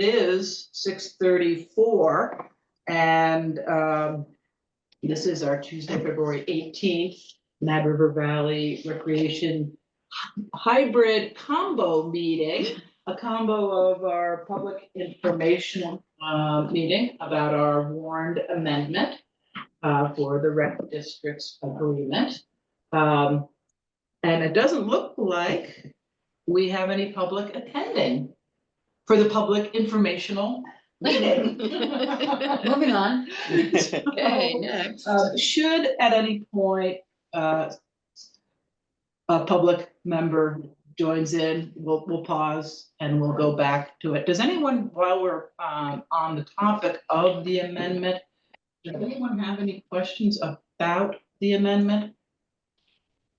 is 6:34, and this is our Tuesday, February 18th, Mad River Valley Recreation Hybrid Combo Meeting, a combo of our public informational meeting about our warned amendment for the rec district's agreement. And it doesn't look like we have any public attending for the public informational meeting. Moving on. Okay, next. Should at any point a public member joins in, we'll pause and we'll go back to it. Does anyone, while we're on the topic of the amendment, does anyone have any questions about the amendment?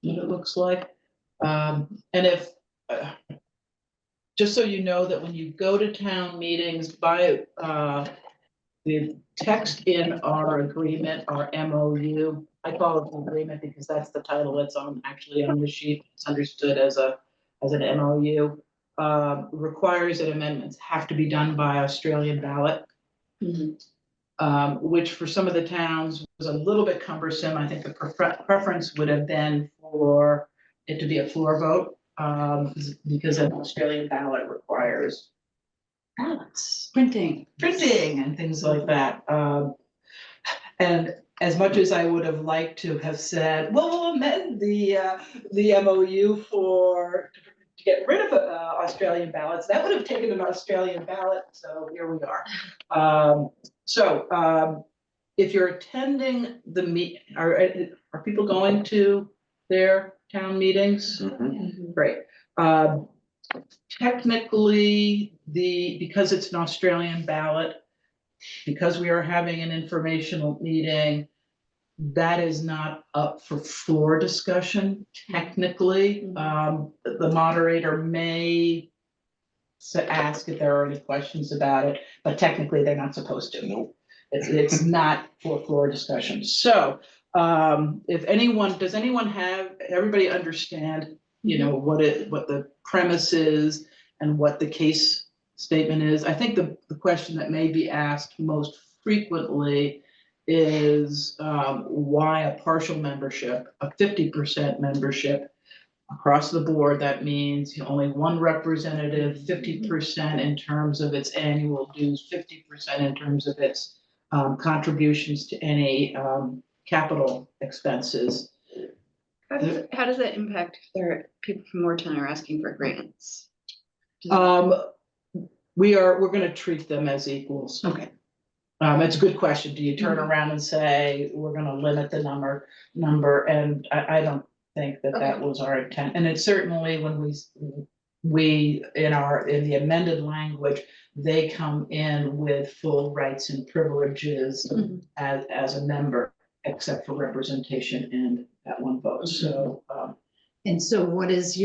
What it looks like? And if just so you know that when you go to town meetings, by the text in our agreement, our MOU, I call it an agreement because that's the title that's actually on the sheet. It's understood as an MOU. Requires that amendments have to be done by Australian ballot. Which for some of the towns was a little bit cumbersome. I think the preference would have been for it to be a floor vote, because an Australian ballot requires ballots, printing and things like that. And as much as I would have liked to have said, well, we'll amend the MOU to get rid of Australian ballots, that would have taken an Australian ballot. So here we are. If you're attending the meet, are people going to their town meetings? Mhm. Great. Technically, because it's an Australian ballot, because we are having an informational meeting, that is not up for floor discussion. Technically, the moderator may ask if there are any questions about it, but technically they're not supposed to. Nope. It's not for floor discussion. So if anyone, does anyone have, everybody understand, what the premise is and what the case statement is? I think the question that may be asked most frequently is why a partial membership, a 50% membership across the board. That means only one representative, 50% in terms of its annual dues, 50% in terms of its contributions to any capital expenses. How does that impact if there are people from Moortown are asking for grants? We're going to treat them as equals. Okay. It's a good question. Do you turn around and say, we're going to limit the number? And I don't think that was our intent. And it's certainly when we in the amended language, they come in with full rights and privileges as a member, except for representation and that one vote. So and so what is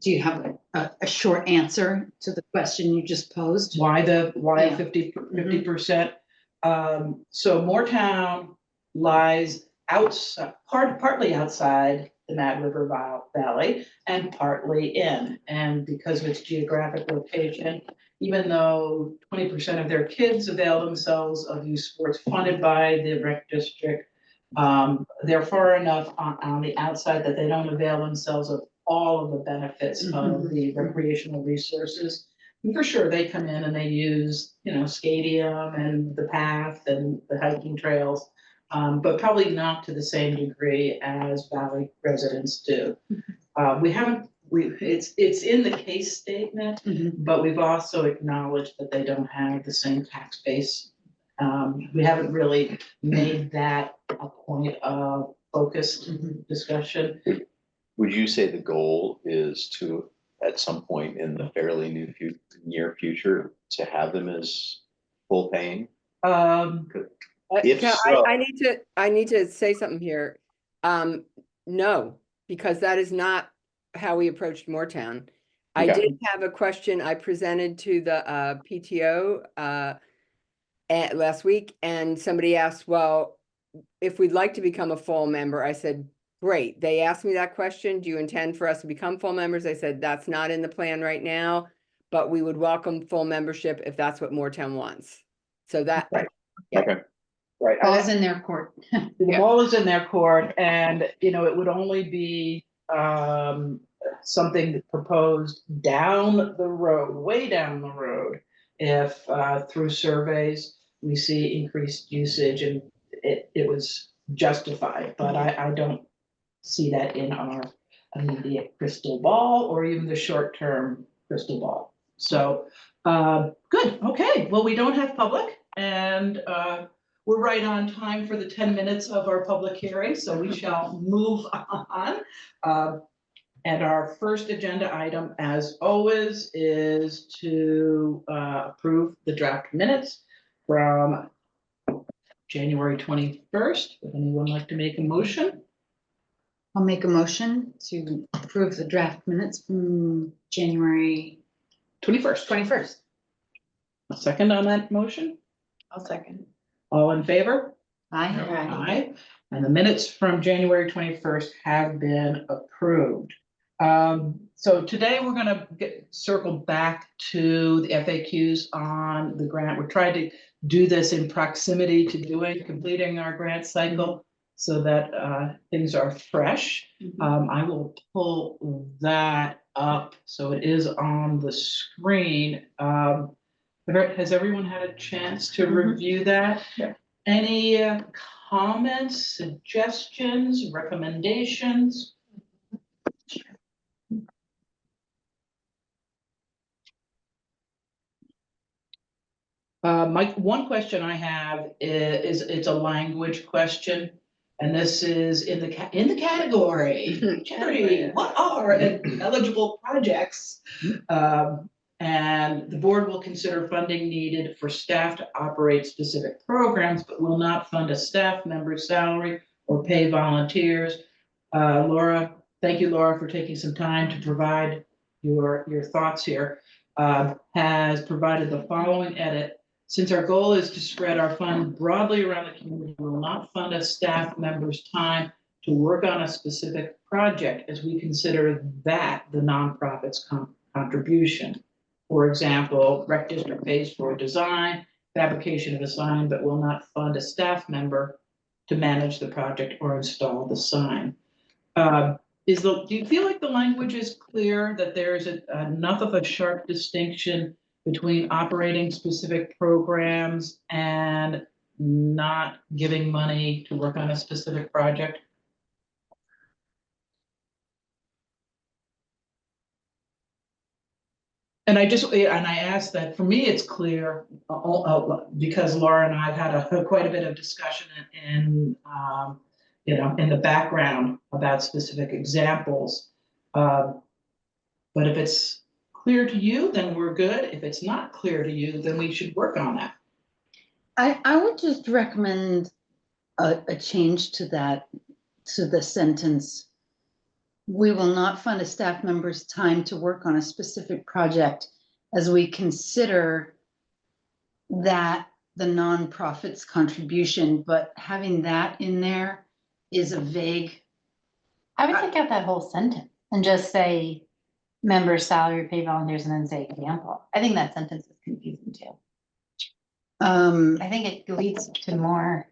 do you have a short answer to the question you just posed? why Yeah. 50%? So Moortown lies outside, partly outside the Mad River Valley and partly in. And because of its geographic location, even though 20% of their kids avail themselves of youth sports funded by the rec district, they're far enough on the outside that they don't avail themselves of all of the benefits of the recreational resources. And for sure, they come in and they use, Stadium and the path and the hiking trails, but probably not to the same degree as Valley residents do. It's in the case statement, but we've also acknowledged that they don't have the same tax base. We haven't really made that a point of focused discussion. Would you say the goal is to, at some point in the fairly near future, to have them as full paying? If so, I need to say something here. No, because that is not how we approached Moortown. I Okay. did have a question I presented to the PTO last week, and somebody asked, well, if we'd like to become a full member. I said, great. They asked me that question. Do you intend for us to become full members? I said, that's not in the plan right now, but we would welcome full membership if that's what Moortown wants. So that, Right. Yeah. Okay, Right. Ball's in their court. The Yeah. ball is in their court and, you know, it would only be something proposed down the road, way down the road. If through surveys, we see increased usage and it was justified, but I don't see that in our immediate crystal ball or even the short-term crystal ball. So, good, okay, well, we don't have public and we're right on time for the 10 minutes of our public hearing, so we shall move on. And our first agenda item, as always, is to approve the draft minutes from January 21st. Would anyone like to make a motion? I'll make a motion to approve the draft minutes from January 21st. 21st. A second on that motion? I'll second. All in favor? Aye. Aye. And the minutes from January 21st have been approved. So today we're gonna circle back to the FAQs on the grant. We're trying to do this in proximity to completing our grant cycle so that things are fresh. I will pull that up so it is on the screen. Has everyone had a chance to review that? Yeah. Any comments, suggestions, recommendations? One question I have is it's a language question. And this is in the category, Jerry, what are eligible projects? And the board will consider funding needed for staff to operate specific programs, but will not fund a staff member's salary or pay volunteers. Laura, thank you, Laura, for taking some time to provide your thoughts here. Has provided the following edit. Since our goal is to spread our fund broadly around the community, we will not fund a staff member's time to work on a specific project as we consider that the nonprofit's contribution. For example, Rec District pays for design, fabrication of a sign, but will not fund a staff member to manage the project or install the sign. Do you feel like the language is clear, that there is enough of a sharp distinction between operating specific programs and not giving money to work on a specific project? And I asked that, for me, it's clear, because Laura and I have had quite a bit of discussion in the background about specific examples. But if it's clear to you, then we're good. If it's not clear to you, then we should work on that. I would just recommend a change to that, to the sentence. We will not fund a staff member's time to work on a specific project as we consider that the nonprofit's contribution, but having that in there is a vague. I would take out that whole sentence and just say members' salary, pay volunteers, and then say example. I think that sentence is confusing too. I think it leads to more.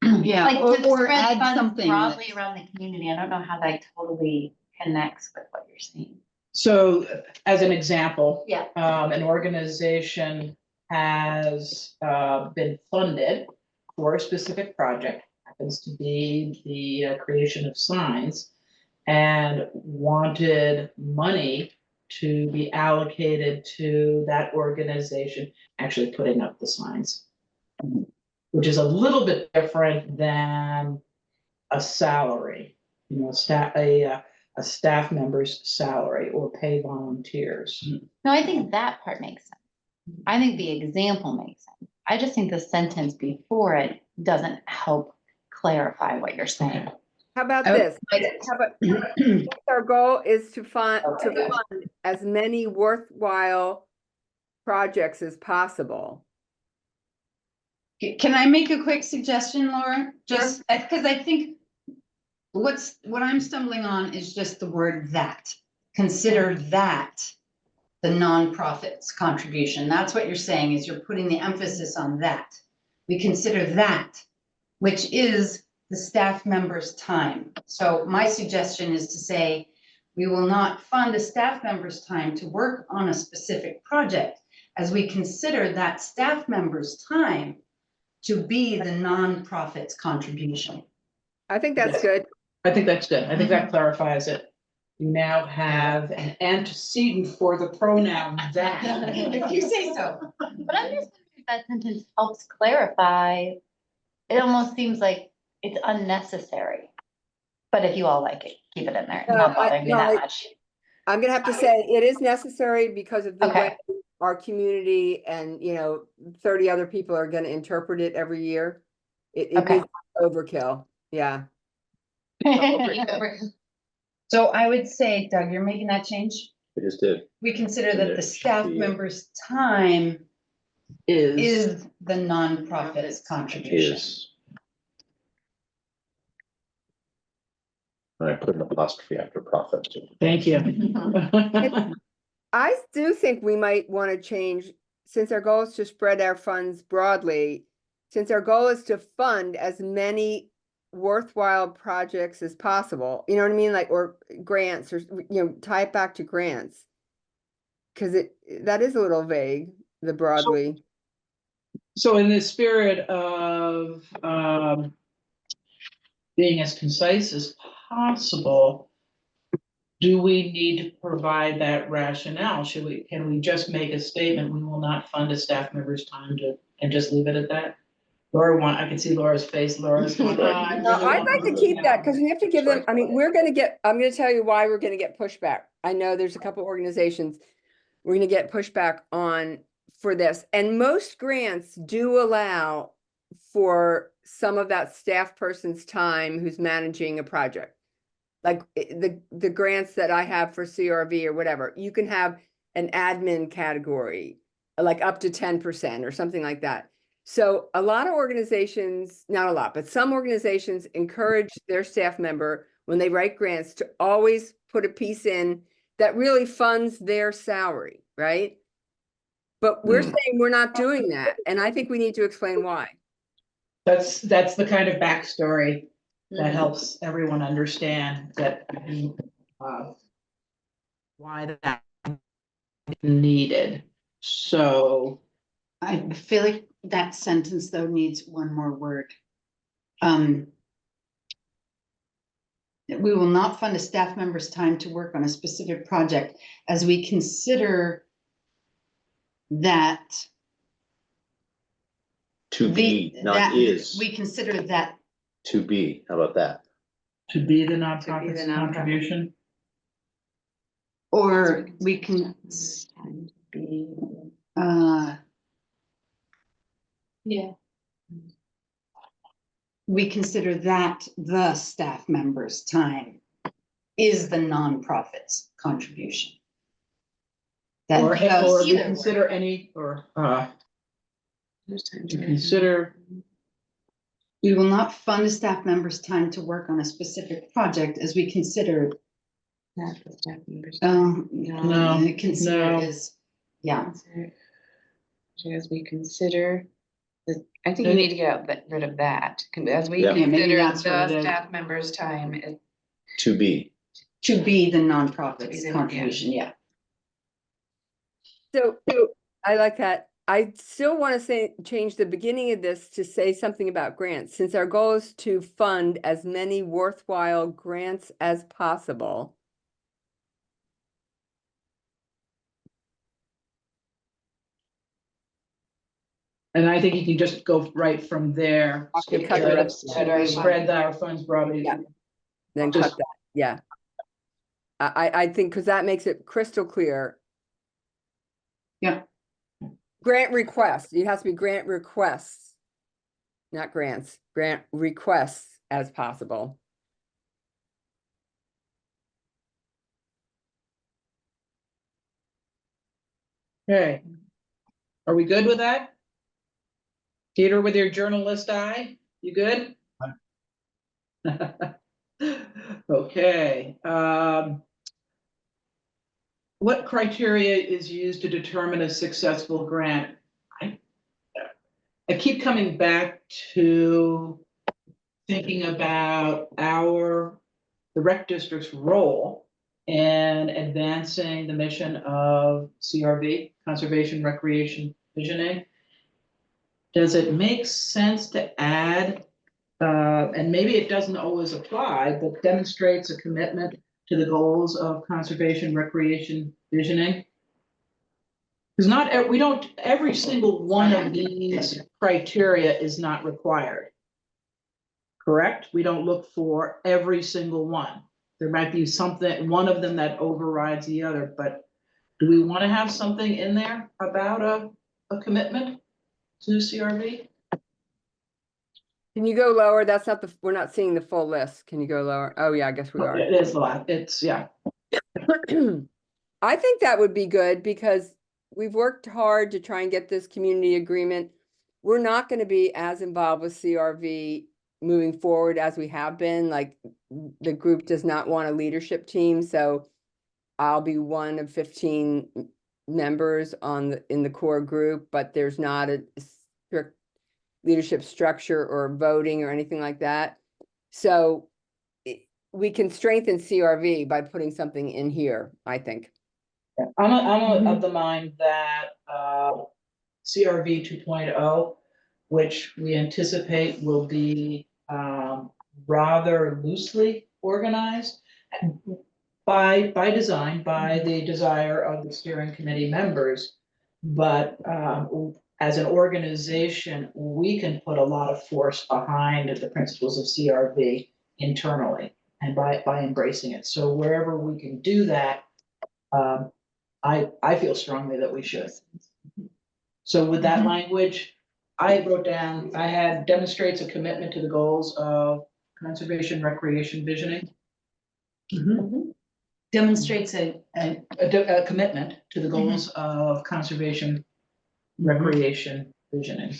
Yeah, Like to or spread add funds something broadly that's- around the community. I don't know how that totally connects with what you're saying. So as an example, Yeah. an organization has been funded for a specific project, happens to be the creation of signs, and wanted money to be allocated to that organization actually putting up the signs, which is a little bit different than a salary, a staff member's salary or pay volunteers. No, I think that part makes sense. I think the example makes sense. I just think the sentence before it doesn't help clarify what you're saying. how about I would this? How about, our goal is to fund as many worthwhile projects as possible. Can I make a quick suggestion, Laura? Just because I think what I'm stumbling on is just the word that. Consider that the nonprofits contribution. That's what you're saying, is you're putting the emphasis on that. We consider that, which is the staff member's time. So my suggestion is to say, we will not fund a staff member's time to work on a specific project, as we consider that staff member's time to be the nonprofit's contribution. I think that's good. I think that's good. I think that clarifies it. You now have an antecedent for the pronoun that. If you say so. But I'm just wondering if that sentence helps clarify. It almost seems like it's unnecessary. But if you all like it, keep it in there. It's not bothering me that much. I'm gonna have to say it is necessary because of the Okay. way our community and, 30 other people are gonna interpret it every year. It Okay. is overkill, yeah. So I would say, Doug, you're making that change? I just did. We consider And that there the should staff be- member's time is the nonprofit's contribution. Is. I put an apostrophe after profit. Thank you. I do think we might want to change, since our goal is to spread our funds broadly, since our goal is to fund as many worthwhile projects as possible, you know what I mean? Like, or grants, or, tie it back to grants. Cause that is a little vague, the broadly. So in the spirit of being as concise as possible, do we need to provide that rationale? Can we just make a statement, we will not fund a staff member's time and just leave it at that? Laura I can see Laura's face, Laura's going, "I No, really I'd want like to to keep that, know." because we have to give them, I mean, I'm gonna tell you why we're gonna get pushback. I know there's a couple organizations we're gonna get pushback on for this, and most grants do allow for some of that staff person's time who's managing a project. Like the grants that I have for CRV or whatever, you can have an admin category, like up to 10% or something like that. So a lot of organizations, not a lot, but some organizations encourage their staff member, when they write grants, to always put a piece in that really funds their salary, right? But we're saying we're not doing that, and I think we need to explain why. That's the kind of backstory that helps everyone understand that, why that needed. So, I feel like that sentence though needs one more word. We will not fund a staff member's time to work on a specific project, as we consider that. To be, not that is, We consider that, to be, how about that? to be the To nonprofit's be the nonprofit. contribution. or we can, Be- Yeah. we consider that the staff member's time is the nonprofit's contribution. That Or goes we either way. consider any, or, to consider, We will not fund a staff member's time to work on a specific project, as we consider, Not the staff members. No, consider no. is, yeah. As we consider, I think you need to get rid of that, as we Yeah. Yeah, maybe consider that's what it the is. staff members' time. To be. To be the To be nonprofit's the- yeah. contribution, yeah. So I like that. I still want to change the beginning of this to say something about grants, since our goal is to fund as many worthwhile grants as possible. and I think you can just go right from there. You cut the rest of it. Spread our funds broadly. Yeah. Then Just- cut that, yeah. I think, because that makes it crystal clear. Yeah. Grant requests, it has to be grant requests, not grants, grant requests as possible. Okay. Are we good with that? Peter, with your journalist eye, you good? Okay, what criteria is used to determine a successful grant? I keep coming back to thinking about the rec district's role in advancing the mission of CRV, conservation, recreation, visioning. Does it make sense to add, and maybe it doesn't always apply, but demonstrates a commitment to the goals of conservation, recreation, visioning? Because every single one of these criteria is not required. Correct? We don't look for every single one. There might be one of them that overrides the other, but do we want to have something in there about a commitment to CRV? Can you go lower? That's not we're not seeing the full list. Can you go lower? Oh, yeah, I guess we are. It is a lot. Yeah. I think that would be good because we've worked hard to try and get this community agreement. We're not going to be as involved with CRV moving forward as we have been. Like the group does not want a leadership team, so I'll be one of 15 members in the core group, but there's not a strict leadership structure or voting or anything like that. So we can strengthen CRV by putting something in here, I think. I'm of the mind that CRV 2.0, which we anticipate will be rather loosely organized by design, by the desire of the steering committee members. But as an organization, we can put a lot of force behind the principles of CRV internally and by embracing it. So wherever we can do that, I feel strongly that we should. So with that language, I wrote down, I had demonstrates a commitment to the goals of conservation, recreation, visioning. Demonstrates a A commitment to the goals of conservation, recreation, visioning.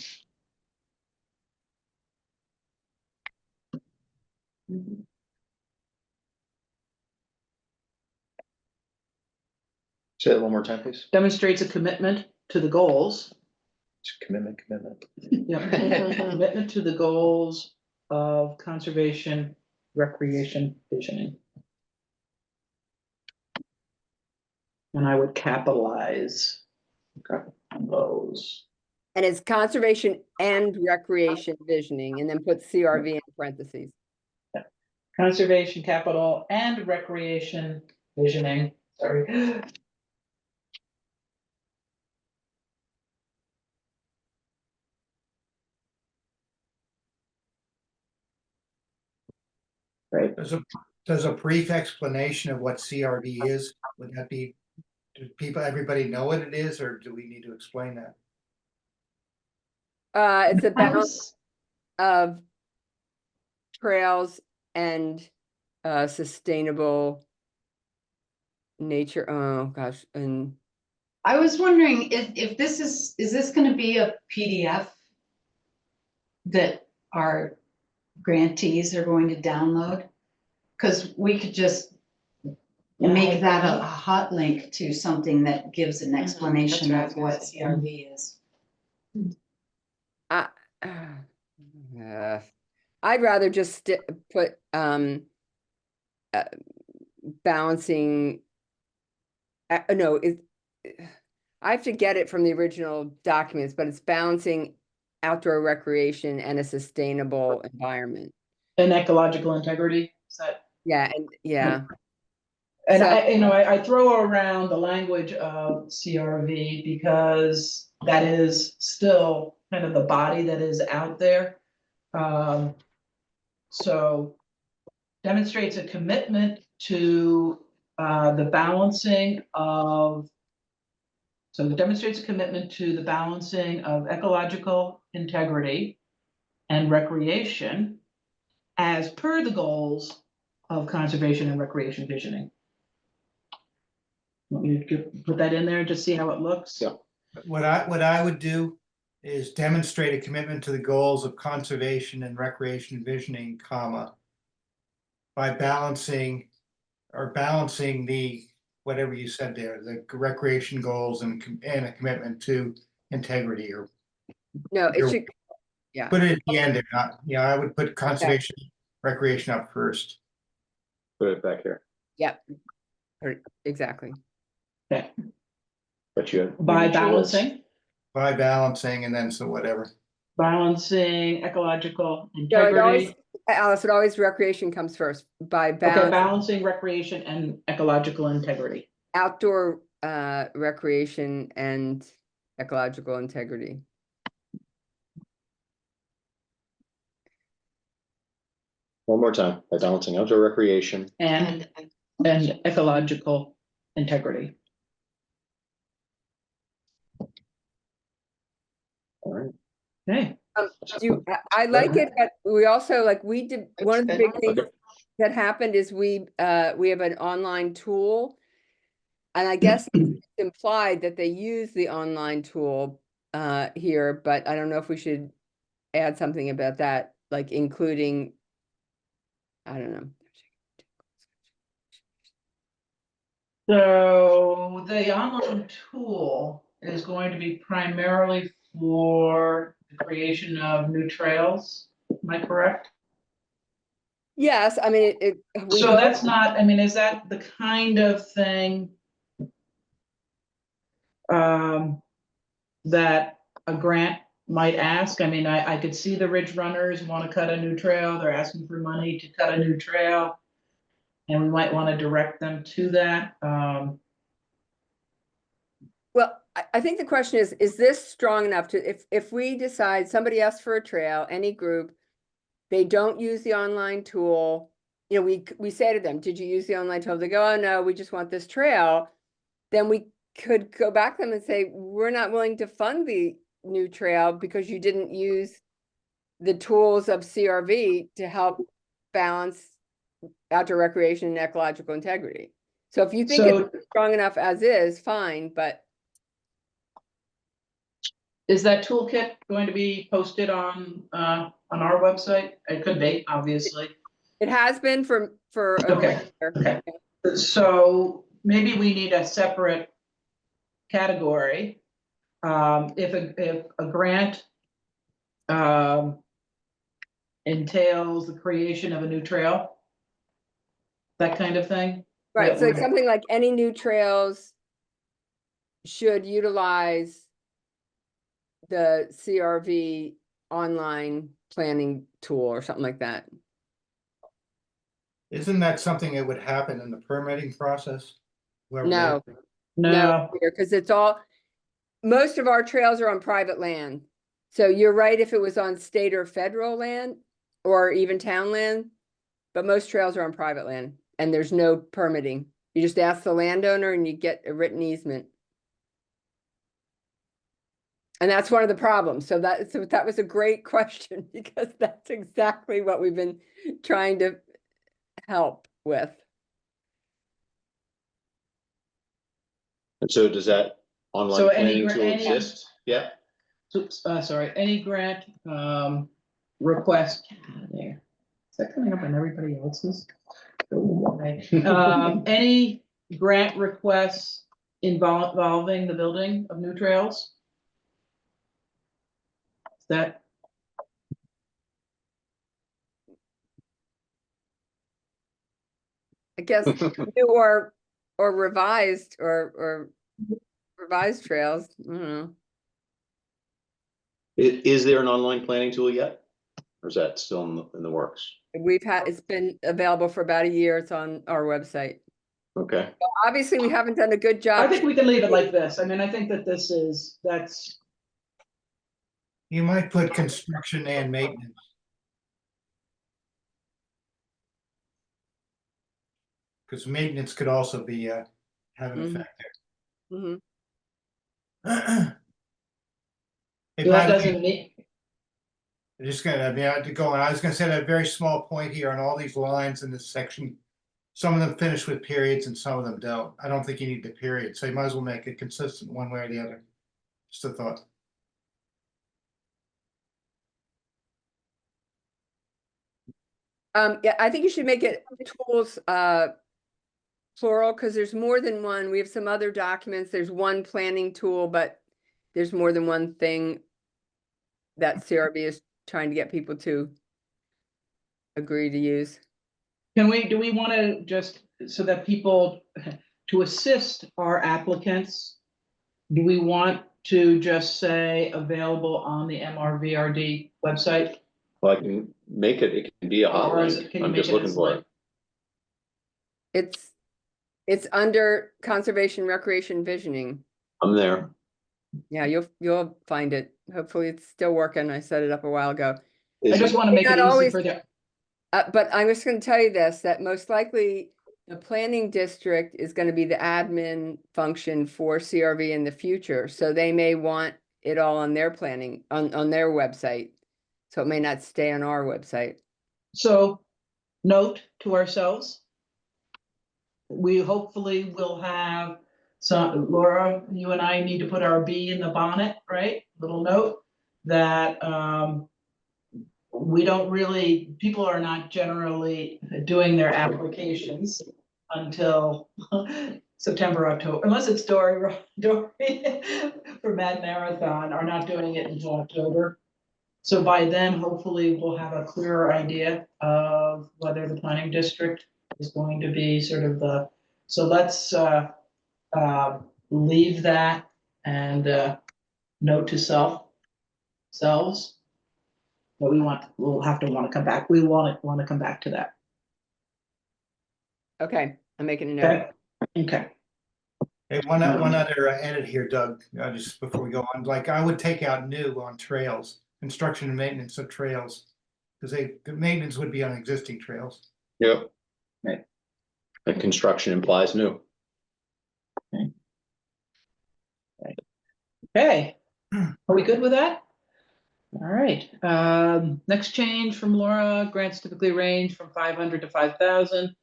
Say that one more time, please. Demonstrates a commitment to the goals. It's commitment. Yeah, commitment to the goals of conservation, recreation, visioning. And I would capitalize those. And it's conservation and recreation visioning, and then put CRV in parentheses. Conservation, capital, and recreation, visioning, sorry. Right. Does a brief explanation of what CRV is, would that be, everybody know what it is, or do we need to explain that? It's a balance of trails and sustainable nature. Oh gosh, and I was wondering if this is this gonna be a PDF that our grantees are going to download? Cause we could just make that a hot link to something that gives an explanation of what CRV is. I'd rather just put balancing. No, I have to get it from the original documents, but it's balancing outdoor recreation and a sustainable environment. And ecological integrity, is that? Yeah, and yeah. And So- I throw around the language of CRV because that is still kind of the body that is out there. So demonstrates a commitment to the balancing of. So it demonstrates a commitment to the balancing of ecological integrity and recreation as per the goals of conservation and recreation visioning. Want me to put that in there and just see how it looks? Yeah. What I would do is demonstrate a commitment to the goals of conservation and recreation visioning, comma, by balancing the whatever you said there, the recreation goals and a commitment to integrity, or No, it You're- should, yeah, put it at the end, or not, I would put conservation, recreation up first. Put it back here, exactly. Okay. but you. By you mentioned this. balancing, By balancing, and then so whatever. balancing ecological No, it always, integrity. Alice, it always recreation comes first by Okay, balance, balancing recreation and ecological integrity. outdoor recreation and ecological integrity. One more time, by balancing outdoor recreation. And ecological integrity. All right. Okay, I like it, but we also, like, we did, one of the big things Okay. that happened is we have an online tool. And I guess it's implied that they use the online tool here, but I don't know if we should add something about that, like including, I don't know. so the online tool is going to be primarily for the creation of new trails, am I correct? Yes, I mean, we So hope- that's not, I mean, is that the kind of thing that a grant might ask? I mean, I could see the Ridge Runners want to cut a new trail, they're asking for money to cut a new trail. And we might want to direct them to that. Well, I think the question is this strong enough to, if we decide somebody asks for a trail, any group, they don't use the online tool, you know, we say to them, did you use the online tool? They go, oh no, we just want this trail. Then we could go back to them and say, we're not willing to fund the new trail because you didn't use the tools of CRV to help balance outdoor recreation and ecological integrity. So if you think So- it's strong enough as is, fine, but Is that toolkit going to be posted on our website? It could be, obviously. it has been for over Okay, a year. okay. So maybe we need a separate category. If a grant entails the creation of a new trail, that kind of thing. Right, that so would- something like any new trails should utilize the CRV online planning tool or something like that. Isn't that something that would happen in the permitting process? Whoever they- No, No, because it's all, most of our trails are on private land. So you're right if it was on state or federal land or even town land, but most trails are on private land and there's no permitting. You just ask the landowner and you get a written easement. And that's one of the problems. So that was a great question because that's exactly what we've been trying to help with. And so does that So online any planning gra- tool any- exist? Yeah, oops, sorry, any grant request. There. Is that coming up on everybody else's? Go away. Any grant requests involving the building of new trails? Is that, I guess new or revised or revised trails. I don't know. is there an online planning tool yet? Or is that still in the works? It's been available for about a year. It's on our website. Okay, Obviously, we haven't done a good I job. think we can leave it like this. I mean, I think that that's, You might put construction and maintenance. Because maintenance could also be, have an Mhm. effect Mhm. there. Hey, that by the way, doesn't mean, I'm just gonna, I mean, I had to go on. I was gonna say that very small point here on all these lines in this section. Some of them finish with periods and some of them don't. I don't think you need the period, so you might as well make it consistent one way or the other. Just a thought. Yeah, I think you should make it tools, plural, because there's more than one. We have some other documents. There's one planning tool, but there's more than one thing that CRB is trying to get people to agree to use. do we want to just, so that people, to assist our applicants, do we want to just say available on the MRVRD website? Well, I can make it, it can be a hot Or is link. it- can you I'm make just it looking as for link? it. It's under conservation, recreation, visioning. I'm there. Yeah, you'll find it. Hopefully it's still working. I set it up a while ago. I just want to make it Not easy always- for the, But I'm just gonna tell you this, that most likely the planning district is gonna be the admin function for CRV in the future. So they may want it all on their planning, on their website. So it may not stay on our website. so note to ourselves. We hopefully will have some, Laura, you and I need to put our bee in the bonnet, right? Little note that, we don't really, people are not generally doing their applications until September, October, unless it's Dory for Mad Marathon, are not doing it until October. So by then, hopefully, we'll have a clearer idea of whether the planning district is going to be sort of the, so let's leave that and note to selves. But we'll have to want to come back. We want to come back to that. Okay, I'm making a note. Okay. Okay. Hey, one other edit here, Doug, just before we go on, like I would take out new on trails, construction and maintenance of trails. Because the maintenance would be on existing trails. Yep. Right. And construction implies new. Okay. Are we good with that? All right. Next change from Laura, grants typically range from 500 to 5,000.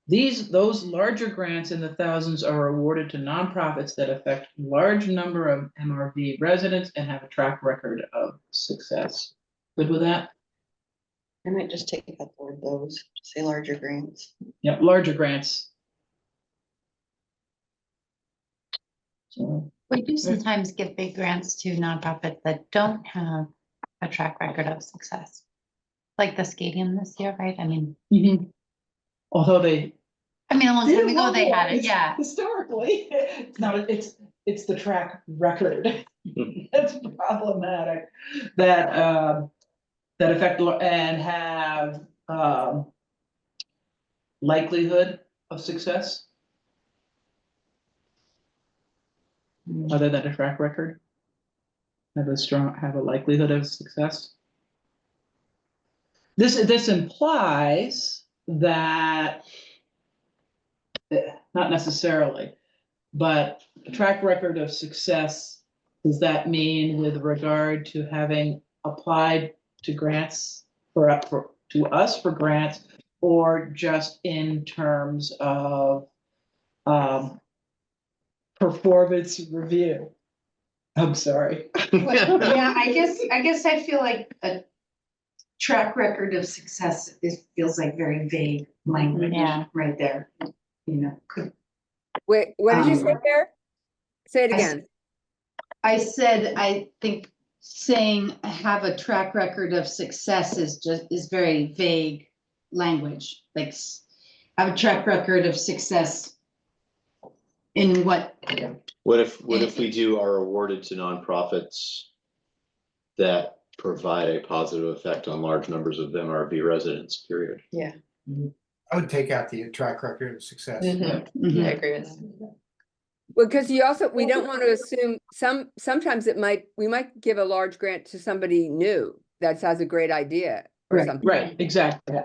Those larger grants in the thousands are awarded to nonprofits that affect large number of MRV residents and have a track record of success. Good with that? I might just take out the word those, say larger grants. Yep, larger grants. So, We do sometimes give big grants to nonprofits that don't have a track record of success. Like the stadium this year, right? I mean, although they. a long time ago they had it, yeah. Historically, it's not, it's the track record. That's problematic, that affect and have, likelihood of success. Other than a track record. Have a likelihood of success. This implies that, not necessarily, but a track record of success, does that mean with regard to having applied to grants to us for grants, or just in terms of performance review? I'm sorry. Yeah, I guess I feel like a track record of success feels like very vague language Yeah. right there. Could Wait, what did you say there? Say it I s- again. I said, I think saying have a track record of success is very vague language, like have a track record of success in what? What if we do are awarded to nonprofits that provide a positive effect on large numbers of MRV residents, period? I would take out the track record of success. Mhm. I agree with that. Well, because we don't want to assume, sometimes we might give a large grant to somebody new that has a great idea or something. Right, exactly.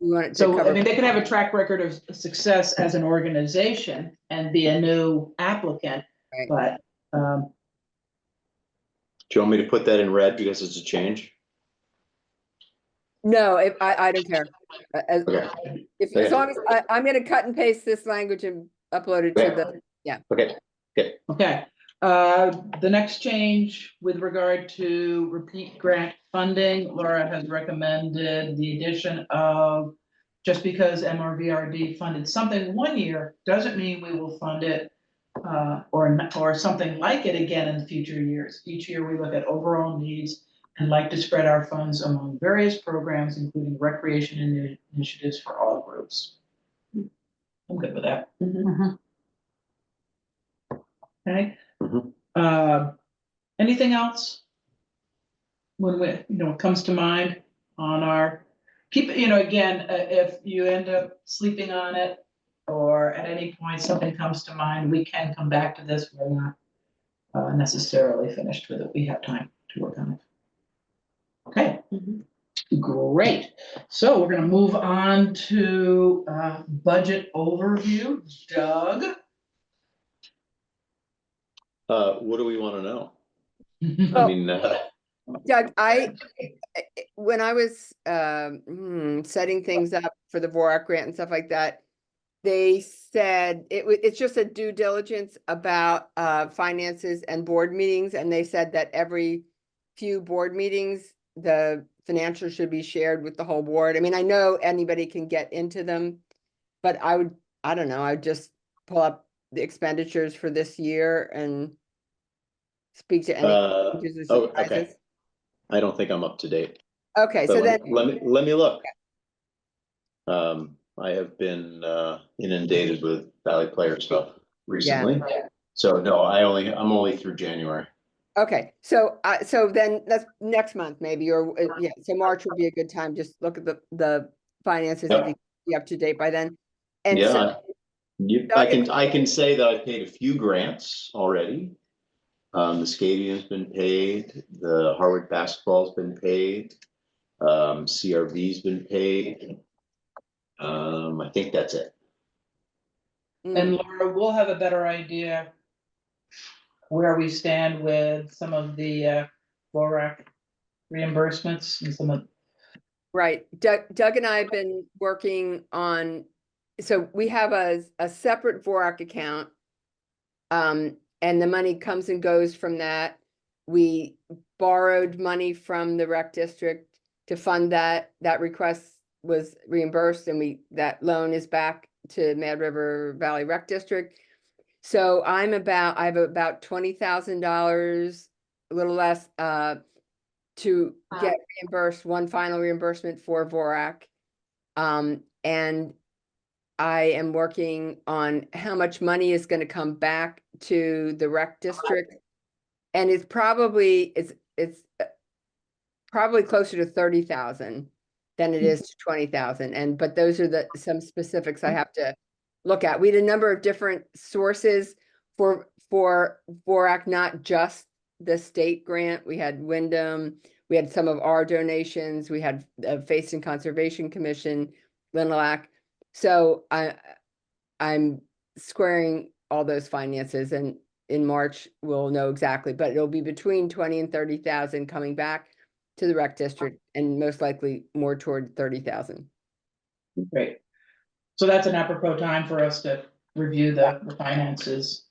We want it to So, I cover. mean, they could have a track record of success as an organization and be a new applicant, Right. but, Do you want me to put that in red because it's a change? No, I don't care. Okay. As long as I'm gonna cut and paste this language and upload it to the, Okay, okay. The next change with regard to repeat grant funding, Laura has recommended the addition of just because MRVRD funded something one year, doesn't mean we will fund it or something like it again in future years. Each year we look at overall needs and like to spread our funds among various programs, including recreation initiatives for all groups. I'm good with that. Mhm. Okay. Mhm. Anything else? When it comes to mind on our, keep, again, if you end up sleeping on it, or at any point something comes to mind, we can come back to this. We're not necessarily finished with it. We have time to work on it. Okay, great. So we're gonna move on to budget overview. Doug? What do we want to know? I mean, Doug, when I was setting things up for the Vorak grant and stuff like that, they said it's just a due diligence about finances and board meetings, and they said that every few board meetings, the financials should be shared with the whole board. I mean, I know anybody can get into them, but I don't know, I'd just pull up the expenditures for this year and speak to any changes or okay. surprises. I don't think I'm up to date. Okay, But so then, let me look. I have been inundated with Valley Player stuff recently. So no, I'm only through January. okay, so then that's next month maybe, or yeah, so March would be a good time. Just look at the finances if Yep. you be up to date by then. And Yeah, so I can say that I've paid a few grants already. The skating has been paid, the Harvard basketball's been paid, CRV's been paid. I think that's it. And Laura, we'll have a better idea where we stand with some of the Vorak reimbursements and some of. right, Doug and I have been working on, so we have a separate Vorak account. And the money comes and goes from that. We borrowed money from the rec district to fund that. That request was reimbursed, and that loan is back to Mad River Valley Rec District. So I have about $20,000, a little less, to get reimbursed, one final reimbursement for Vorak. And I am working on how much money is going to come back to the rec district. And it's probably closer to 30,000 than it is to 20,000. But those are some specifics I have to look at. We had a number of different sources for Vorak, not just the state grant. We had Wyndham, we had some of our donations, we had the Facein Conservation Commission, Linlac. So I'm squaring all those finances, and in March we'll know exactly, but it'll be between 20 and 30,000 coming back to the rec district, and most likely more toward 30,000. Great. So that's an apropos time for us to review the finances.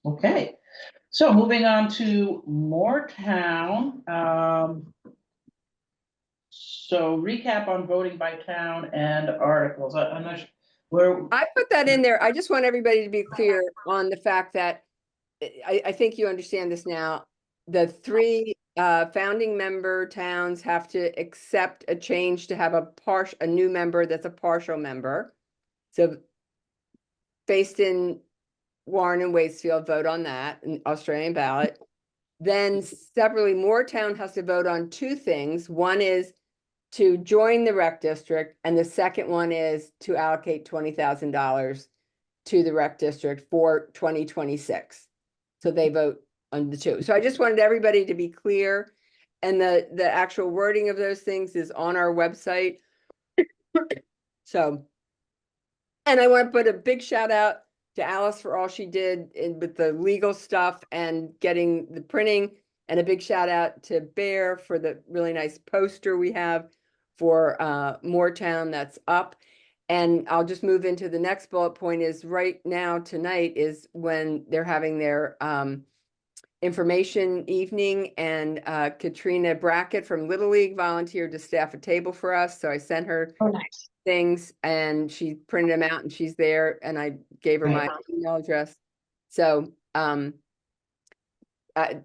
Okay. So moving on to Moortown. So recap on voting by town and articles. I'm not sure where. I put that in there. I just want everybody to be clear on the fact that I think you understand this now. The 3 founding member towns have to accept a change to have a new member that's a partial member. So Facein, Warren, and Waitsfield vote on that, an Australian ballot. Then separately, Moortown has to vote on 2 things. One is to join the rec district, and the second one is to allocate $20,000 to the rec district for 2026. So they vote on the 2. So I just wanted everybody to be clear, and the actual wording of those things is on our website. So, and I want to put a big shout out to Alice for all she did with the legal stuff and getting the printing, and a big shout out to Bear for the really nice poster we have for Moortown that's up. And I'll just move into the next bullet point is right now, tonight is when they're having their information evening, and Katrina Brackett from Little League volunteered to staff a table for us, so I sent her Oh, nice. things and she printed them out and she's there, and I gave her my Right. email address. So, I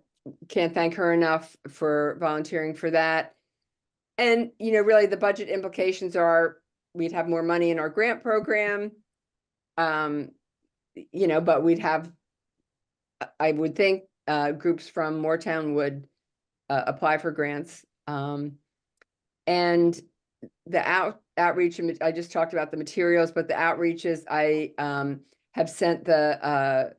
can't thank her enough for volunteering for that. And, you know, really the budget implications are we'd have more money in our grant program. You know, but we'd have, I would think, groups from Moortown would apply for grants. And the outreach, and I just talked about the materials, but the outreaches, I have sent the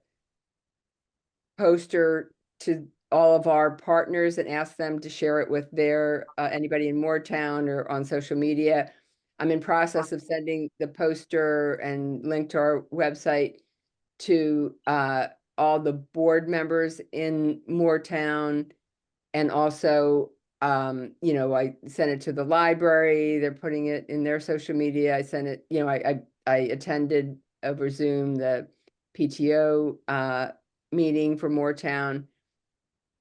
poster to all of our partners and asked them to share it with their anybody in Moortown or on social media. I'm in process of sending the poster and link to our website to all the board members in Moortown. And also, you know, I sent it to the library. They're putting it in their social media. I sent it, you know, I attended over Zoom the PTO meeting for Moortown.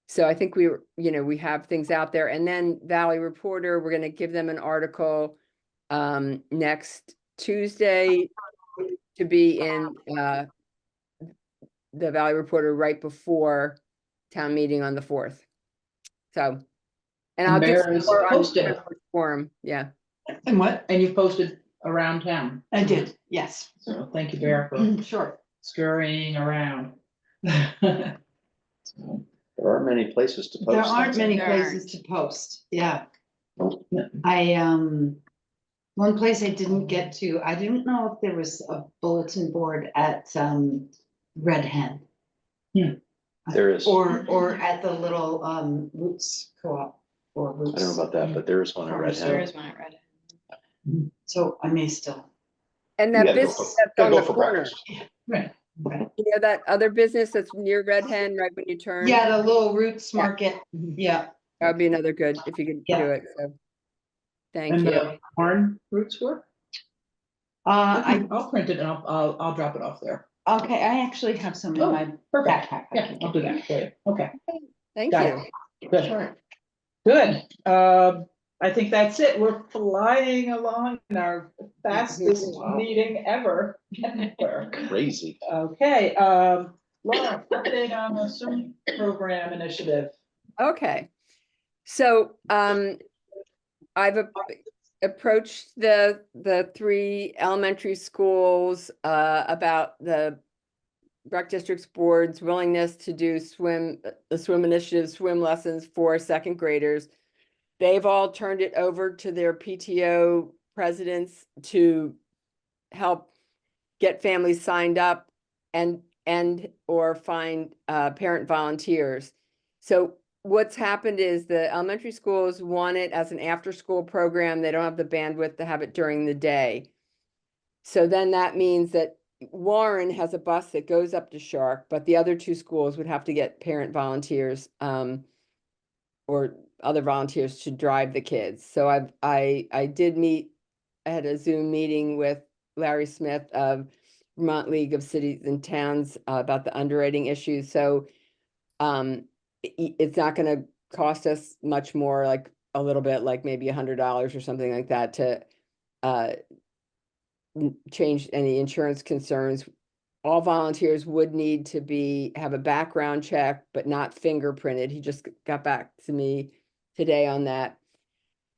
So I think we have things out there. And then Valley Reporter, we're going to give them an article next Tuesday to be in the Valley Reporter right before town meeting on the 4th. So, and I'll do Mayor some is more on posted. forum. Yeah. And what? And you've posted around town. I did, yes. So thank you, Bear, for Sure. scurrying around. There aren't many places to post. There aren't things. many There places to post, yeah. I, one place I didn't get to, I didn't know if there was a bulletin board at, Red Hen. There is, I Or at the little, Roots Co-op or Roots. don't know about that, but there is one in Red There Hat. is one I read. So I may still. And You that gotta go business for- that's gotta on go the for corner, breakfast. Right. you know, that other business that's near Red Hen, right when you turn. Yeah, the little Roots Yeah. Market, yeah. That would be another good, if you could Yeah. do it, so. Thank And you. the barn roots work? I'll print it and I'll drop it off there. Okay, I actually have some in Oh, my Perfect. backpack. I Yeah, can I'll give do you. that for you. Okay, Thank got you. it. Good. Good. I think that's it. We're flying along in our fastest Wow. meeting ever. Crazy. Okay, Laura, update on the swim program initiative. Okay. So, I've approached the 3 elementary schools, about the rec district's board's willingness to do the swim initiative, swim lessons for 2nd graders. They've all turned it over to their PTO presidents to help get families signed up and or find parent volunteers. So what's happened is the elementary schools want it as an after-school program. They don't have the bandwidth to have it during the day. So then that means that Warren has a bus that goes up to Shark, but the other 2 schools would have to get parent volunteers or other volunteers to drive the kids. So I had a Zoom meeting with Larry Smith of Vermont League of Cities and Towns about the underwriting issues. So it's not going to cost us much more, like a little bit, like maybe $100 or something like that to change any insurance concerns. All volunteers would need to have a background check, but not fingerprinted. He just got back to me today on that.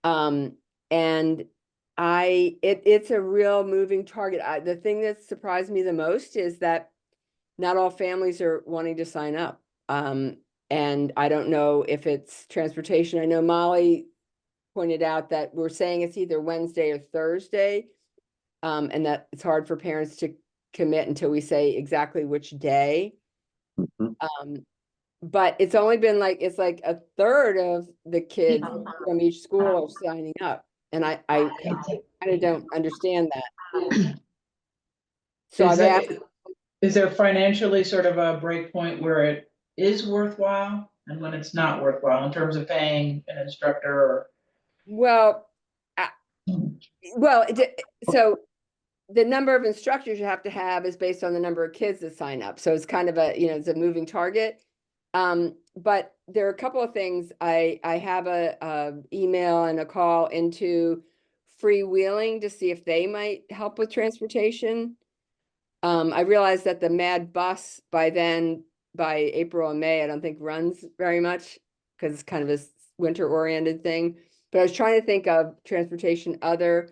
And it's a real moving target. The thing that surprised me the most is that not all families are wanting to sign up. And I don't know if it's transportation. I know Molly pointed out that we're saying it's either Wednesday or Thursday. And that it's hard for parents to commit until we say exactly which day. Mhm. But it's only been it's like a third of the kids from each school are signing up. And I kind of don't understand that. So I've asked. Is there financially sort of a break point where it is worthwhile and when it's not worthwhile in terms of paying an instructor or? Well, so the number of instructors you have to have is based on the number of kids that sign up. So it's kind of it's a moving target. But there are a couple of things. I have a email and a call into Freewheeling to see if they might help with transportation. I realized that the Mad Bus by April and May, I don't think runs very much because it's kind of a winter oriented thing. But I was trying to think of transportation other,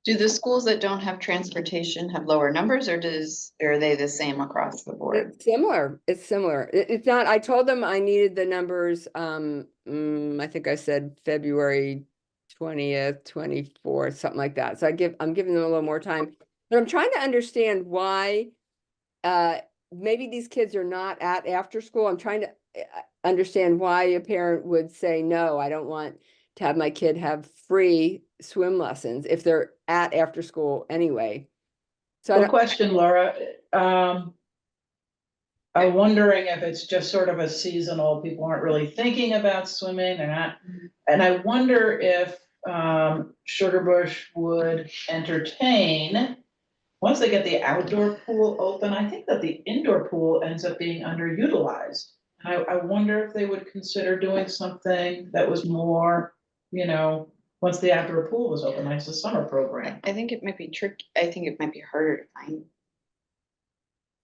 Do the schools that don't have transportation have lower numbers or are they the same across the board? it's similar. It's similar. It's not, I told them I needed the numbers, I think I said February 20th, 24th, something like that. So I'm giving them a little more time, but I'm trying to understand why, maybe these kids are not at after school. I'm trying to understand why a parent would say, no, I don't want to have my kid have free swim lessons if they're at after school anyway. So I Good don't, question, Laura. I'm wondering if it's just sort of a seasonal, people aren't really thinking about swimming, they're not. And I wonder if Sugar Bush would entertain, once they get the outdoor pool open, I think that the indoor pool ends up being underutilized. I wonder if they would consider doing something that was more, once the outdoor pool was open, like the summer program. I think it might be tricky. I think it might be harder to find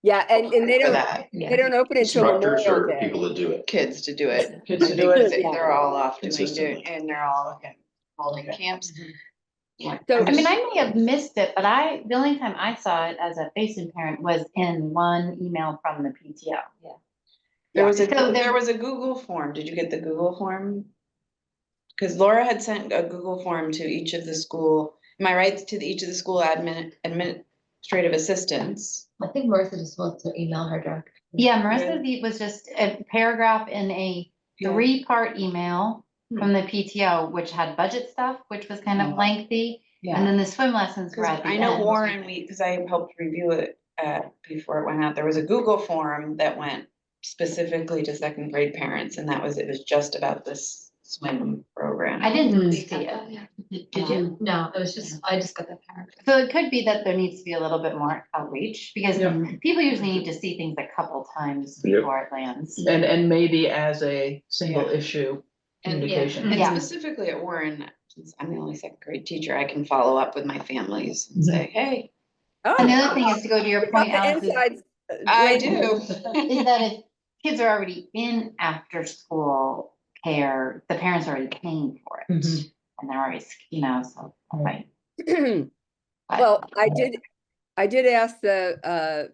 yeah, and they for don't, that. they don't open until Instructors Memorial or Day. people to do it. Kids to do it. Kids to do it. They're all off doing Consistently. it and they're all holding camps. So- I mean, I may have missed it, but the only time I saw it as a facing parent was in one email from the PTO. Yeah. There was So there was a Google form. Did you get the Google form? Because Laura had sent a Google form to each of the school, am I right, to each of the school administrative assistants? I think Martha just wants to email her directly. Yeah, Marissa was just a paragraph in a Yeah. 3-part email from the PTO, which had budget stuff, which was kind of lengthy. And then the swim lessons were at the I end. know Warren, because I helped review it before it went out, there was a Google form that went specifically to second grade parents, and it was just about this swim program. I didn't see Got it. that, yeah. Did you? No, it was just, I just got that paragraph. So it could be that there needs to be a little bit more outreach, because people usually need to see things a couple times Yep. before it lands. And maybe as a single issue communication. And Yeah. specifically at Warren, since I'm the only second grade teacher, I can follow up with my families and say, hey, And the other thing is, to go to your point, Alex, is Insides. I do. is that if kids are already in after school care, the parents are already paying for it. Mhm. And they're already, so, right. Well, I did ask the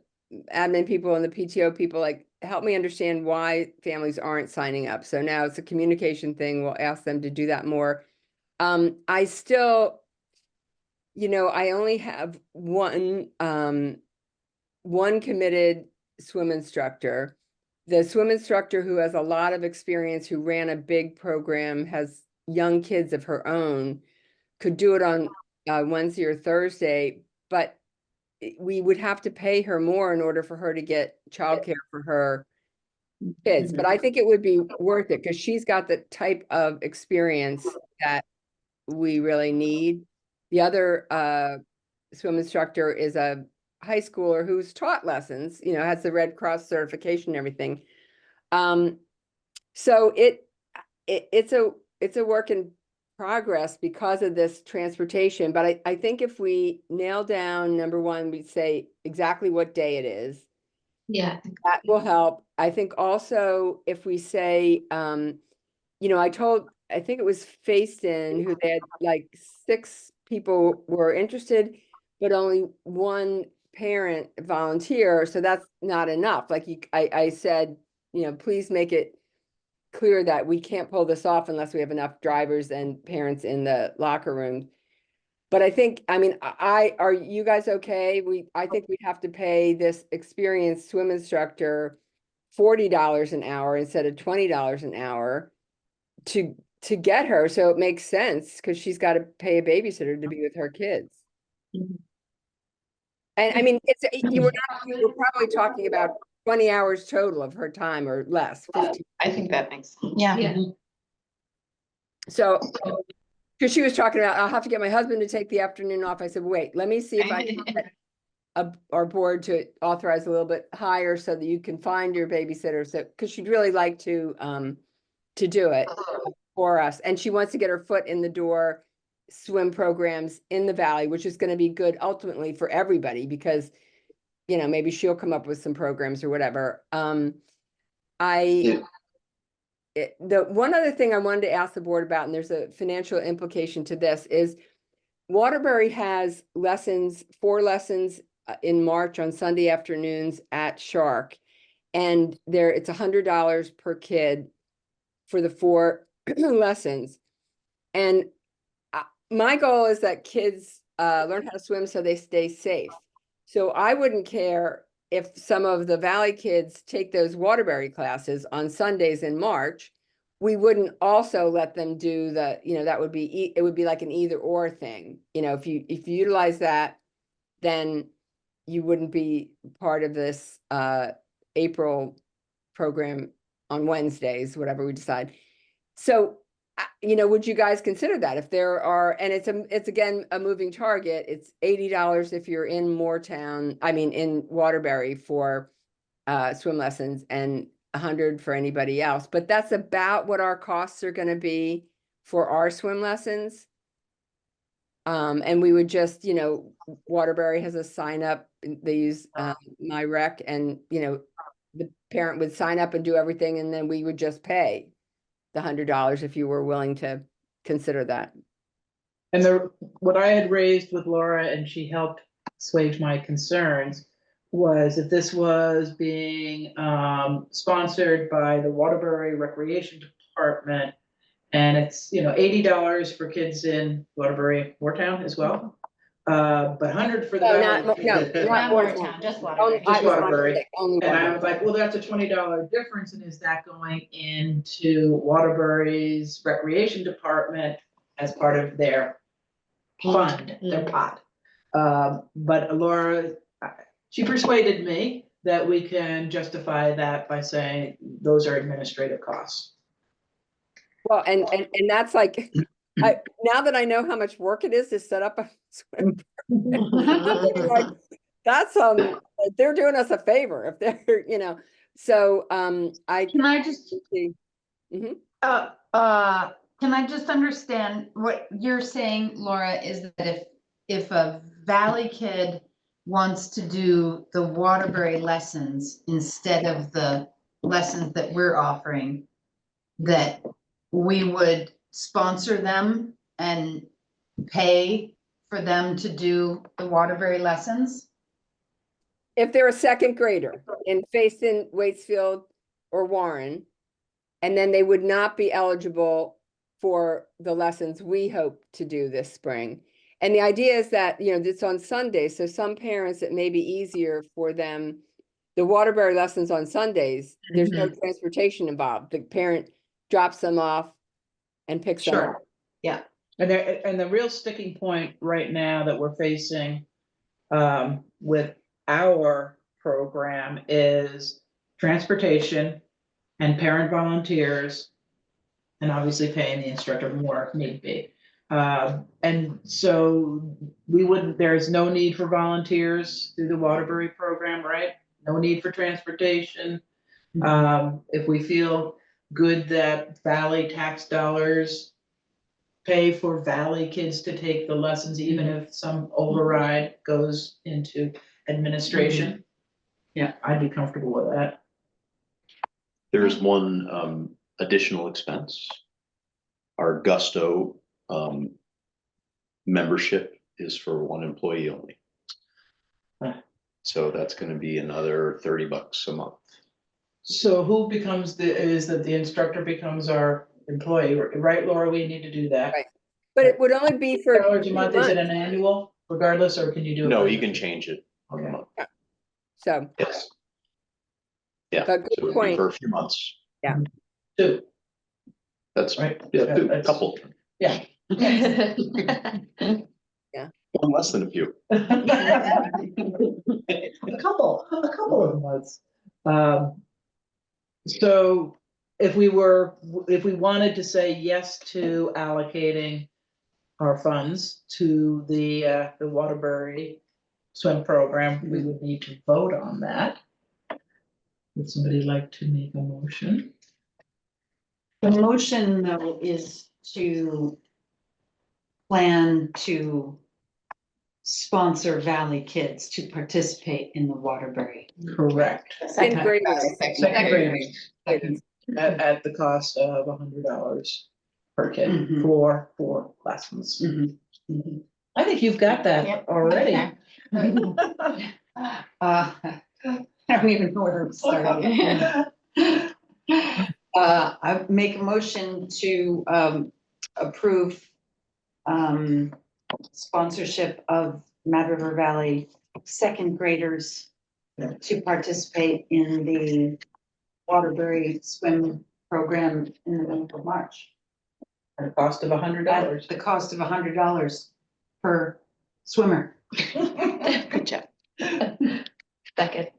admin people and the PTO people, like, help me understand why families aren't signing up. So now it's a communication thing. We'll ask them to do that more. I still, I only have one committed swim instructor. The swim instructor who has a lot of experience, who ran a big program, has young kids of her own, could do it on Wednesday or Thursday, but we would have to pay her more in order for her to get childcare for her kids. But I think it would be worth it because she's got the type of experience that we really need. The other swim instructor is a high schooler who's taught lessons, has the Red Cross certification and everything. So it's a work in progress because of this transportation. But I think if we nail down, number one, we say exactly what day it is. Yeah. That will help. I think also if we say, I think it was Facein who they had like 6 people were interested, but only 1 parent volunteer. So that's not enough. Like I said, please make it clear that we can't pull this off unless we have enough drivers and parents in the locker room. But I think, are you guys okay? I think we'd have to pay this experienced swim instructor $40 an hour instead of $20 an hour to get her. So it makes sense because she's got to pay a babysitter to be with her kids. And we're probably talking about 20 hours total of her time or less. 15. I think that makes sense. Yeah. So, because she was talking about, I'll have to get my husband to take the afternoon off. I said, wait, let me see if I can get our board to authorize a little bit higher so that you can find your babysitter. So, because she'd really like to do it for us. And she wants to get her foot in the door, swim programs in the Valley, which is going to be good ultimately for everybody because, you know, maybe she'll come up with some programs or whatever. The one other thing I wanted to ask the board about, and there's a financial implication to this, is Waterbury has lessons, 4 lessons in March on Sunday afternoons at Shark. And it's $100 per kid for the 4 lessons. And my goal is that kids learn how to swim so they stay safe. So I wouldn't care if some of the Valley kids take those Waterbury classes on Sundays in March. We wouldn't also let them do the, you know, that would be, it would be like an either or thing. You know, if you utilize that, then you wouldn't be part of this April program on Wednesdays, whatever we decide. So, you know, would you guys consider that if there are, and it's again, a moving target, it's $80 if you're in in Waterbury for swim lessons and $100 for anybody else, but that's about what our costs are going to be for our swim lessons. And we would just, you know, Waterbury has a sign up, they use My Rec, and, you know, the parent would sign up and do everything, and then we would just pay the $100 if you were willing to consider that. And what I had raised with Laura, and she helped assuage my concerns, was if this was being sponsored by the Waterbury Recreation Department, and it's, you know, $80 for kids in Waterbury, Moortown as well, but $100 for the Valley. Not Moortown, just Waterbury. Just Waterbury. Only And I Waterbury. was like, well, that's a $20 difference, and is that going into Waterbury's Recreation Department as part of their fund, their pot? But Laura, she persuaded me that we can justify that by saying those are administrative costs. Well, and that's like, now that I know how much work it is to set up a swim program, like, that's they're doing us a favor if they're, you know, so Can I just, Mhm. can I just understand what you're saying, Laura, is that if a Valley kid wants to do the Waterbury lessons instead of the lessons that we're offering, that we would sponsor them and pay for them to do the Waterbury lessons? If they're a second grader in Facein, Waitsfield, or Warren, and then they would not be eligible for the lessons we hope to do this spring. And the idea is that, you know, it's on Sundays, so some parents, it may be easier for them. The Waterbury lessons on Sundays, there's no transportation involved. The parent drops them off and picks them up. Sure, yeah. And the real sticking point right now that we're facing with our program is transportation and parent volunteers, and obviously paying the instructor more if need be. And so there's no need for volunteers through the Waterbury program, right? No need for transportation. If we feel good that Valley tax dollars pay for Valley kids to take the lessons, even if some override goes into administration. Yeah, I'd be comfortable with that. There's one additional expense. Our Gusto membership is for one employee only. So that's gonna be another $30 a month. So who becomes is that the instructor becomes our employee, right, Laura? We need to do that. Right. But it would only be for $30 a month, is it an months. annual regardless, or can you do it? No, by- you can change it. Okay. So, Yes. Yeah, But good so it'd be point. for a few months. Two, That's right? yeah, two, That's- couple, Yeah. one less than a few. A couple of months. So if we wanted to say yes to allocating our funds to the Waterbury swim program, we would need to vote on that. Would somebody like to make a motion? The motion though is to plan to sponsor Valley kids to participate in the Waterbury. Correct. Second graders. Second graders. At the cost of $100 per kid Mhm. for 4 lessons. Mhm. Mhm. I think you've got that Yep. already. I don't even know where to start. I make a motion to approve sponsorship of Mad River Valley second graders to participate in the Waterbury swim program in the month of March. At a cost of At $100. the cost of $100 per swimmer. Good job. Second.